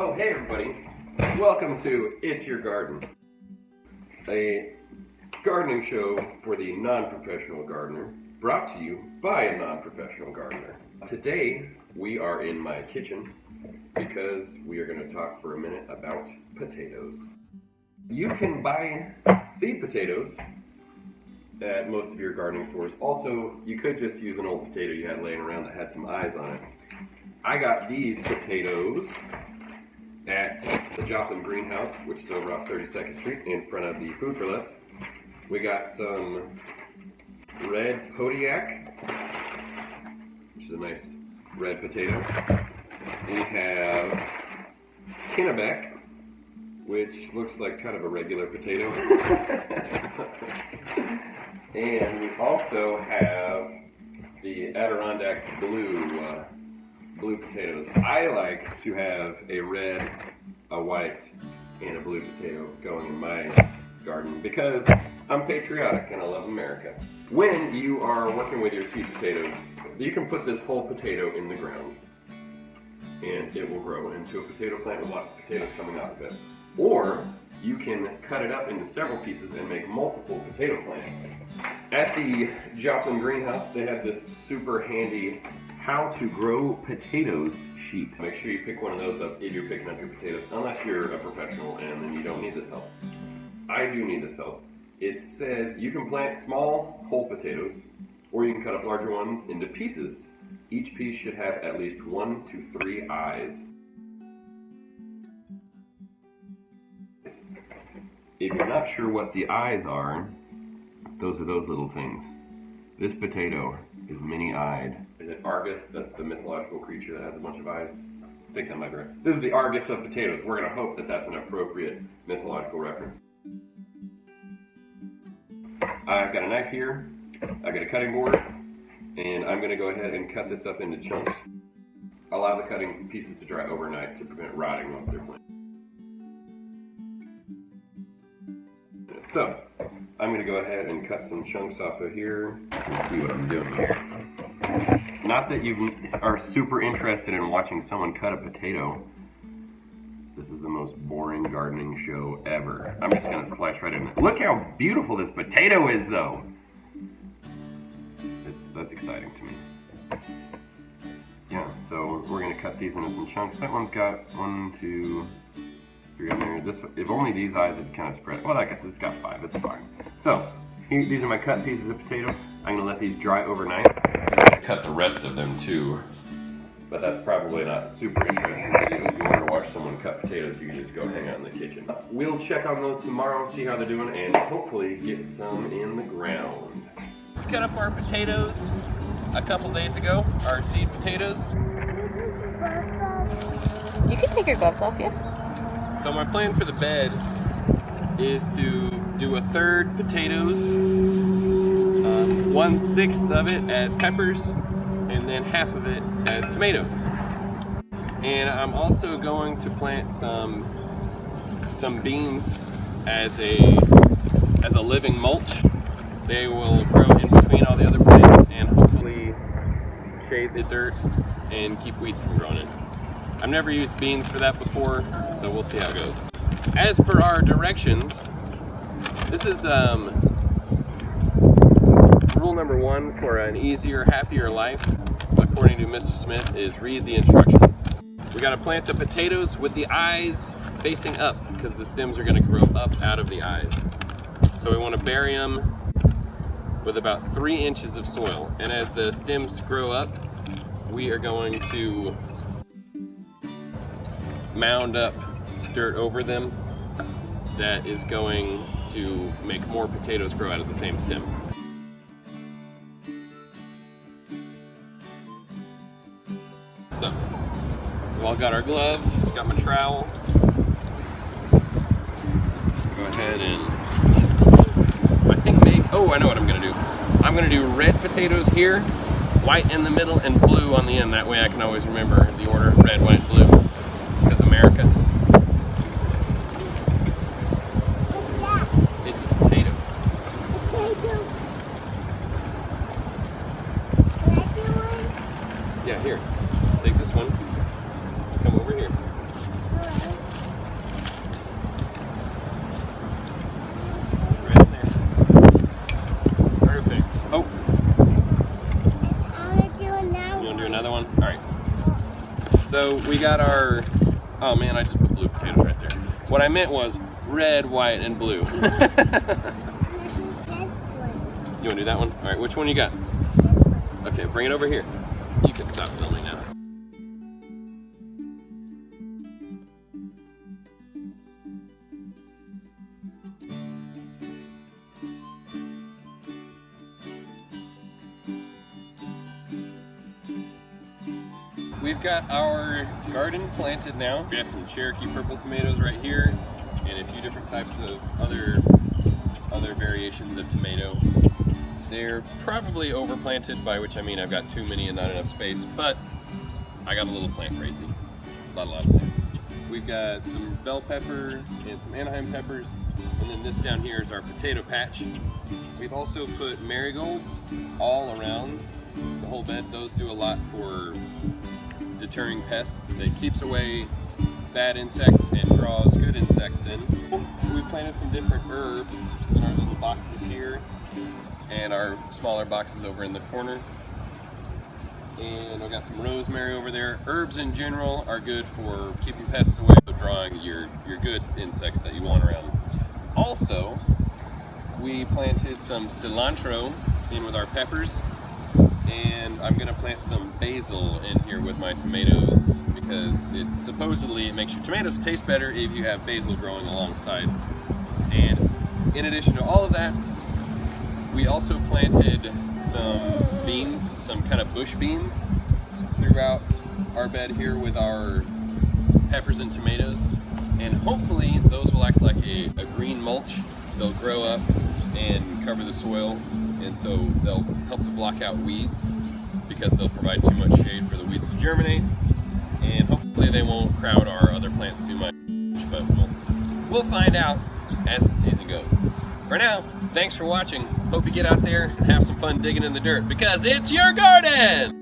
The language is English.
Oh, hey everybody. Welcome to It's Your Garden, a gardening show for the non-professional gardener, brought to you by a non-professional gardener. Today, we are in my kitchen because we are going to talk for a minute about potatoes. You can buy seed potatoes at most of your gardening stores. Also, you could just use an old potato you had laying around that had some eyes on it. I got these potatoes at the Joplin greenhouse, which is over off 32nd Street in front of the Food for Less. We got some red Kodiak, which is a nice red potato. We have Kennebec, which looks like kind of a regular potato. And we also have the Adirondack blue potatoes. I like to have a red, a white, and a blue potato going in my garden because I'm patriotic and I love America. When you are working with your seed potatoes, you can put this whole potato in the ground and it will grow into a potato plant with lots of potatoes coming out of it. Or you can cut it up into several pieces and make multiple potato plants. At the Joplin greenhouse, they have this super handy how to grow potatoes sheet. Make sure you pick one of those up if you're picking up your potatoes, unless you're a professional and then you don't need this help. I do need this help. It says you can plant small whole potatoes, or you can cut up larger ones into pieces. Each piece should have at least 1 to 3 eyes. If you're not sure what the eyes are, those are those little things. This potato is many-eyed. Is it Argus? That's the mythological creature that has a bunch of eyes. I think that might be right. This is the Argus of potatoes. We're going to hope that that's an appropriate mythological reference. I've got a knife here. I've got a cutting board. And I'm going to go ahead and cut this up into chunks. Allow the cutting pieces to dry overnight to prevent rotting once they're planted. So, I'm going to go ahead and cut some chunks off of here and see what I'm doing here. Not that you are super interested in watching someone cut a potato. This is the most boring gardening show ever. I'm just going to slice right in. Look how beautiful this potato is, though. That's exciting to me. Yeah, so we're going to cut these into some chunks. That one's got 1, 2, 3 on there. This, if only these eyes had kind of spread. Well, it's got 5. It's fine. So, these are my cut pieces of potato. I'm going to let these dry overnight. Cut the rest of them too, but that's probably not super interesting to do. If you want to watch someone cut potatoes, you can just go hang out in the kitchen. We'll check on those tomorrow, see how they're doing, and hopefully get some in the ground. We cut up our potatoes a couple days ago, our seed potatoes. You can take your gloves off, yeah? So my plan for the bed is to do 1/3 potatoes, 1/6 of it as peppers, and then half of it as tomatoes. And I'm also going to plant some beans as a living mulch. They will grow in between all the other plants and hopefully shade the dirt and keep weeds from growing in. I've never used beans for that before, so we'll see how it goes. As per our directions, this is rule number 1 for an easier, happier life, according to Mr. Smith, is read the instructions. We got to plant the potatoes with the eyes facing up because the stems are going to grow up out of the eyes. So we want to bury them with about 3 inches of soil. And as the stems grow up, we are going to mound up dirt over them that is going to make more potatoes grow out of the same stem. So, we've all got our gloves, got my trowel. Go ahead and, I know what I'm gonna do. I'm gonna do red potatoes here, white in the middle, and blue on the end. That way I can always remember the order, red, white, blue, because America. It's a potato. Yeah, here. Take this one. Come over here. another one? All right. So we got our, oh man, I just put blue potatoes right there. What I meant was red, white, and blue. You wanna do that one? All right, which one you got? Okay, bring it over here. You can stop filming now. We've got our garden planted now. We have some Cherokee purple tomatoes right here and a few different types of other variations of tomato. They're probably overplanted, by which I mean I've got too many and not enough space, but I got a little plant crazy. Not a lot of plants. We've got some bell pepper and some Anaheim peppers, and then this down here is our potato patch. We've also put marigolds all around the whole bed. Those do a lot for deterring pests. It keeps away bad insects and draws good insects in. We planted some different herbs in our little boxes here and our smaller boxes over in the corner. And I've got some rosemary over there. Herbs in general are good for keeping pests away, drawing your good insects that you want around. Also, we planted some cilantro in with our peppers, and I'm gonna plant some basil in here with my tomatoes because it supposedly makes your tomatoes taste better if you have basil growing alongside. And in addition to all of that, we also planted some beans, some kind of bush beans throughout our bed here with our peppers and tomatoes. And hopefully those will act like a green mulch. They'll grow up and cover the soil, and so they'll help to block out weeds because they'll provide too much shade for the weeds to germinate, and hopefully they won't crowd our other plants too much, but we'll find out as the season goes. For now, thanks for watching. Hope you get out there and have some fun digging in the dirt because it's your garden!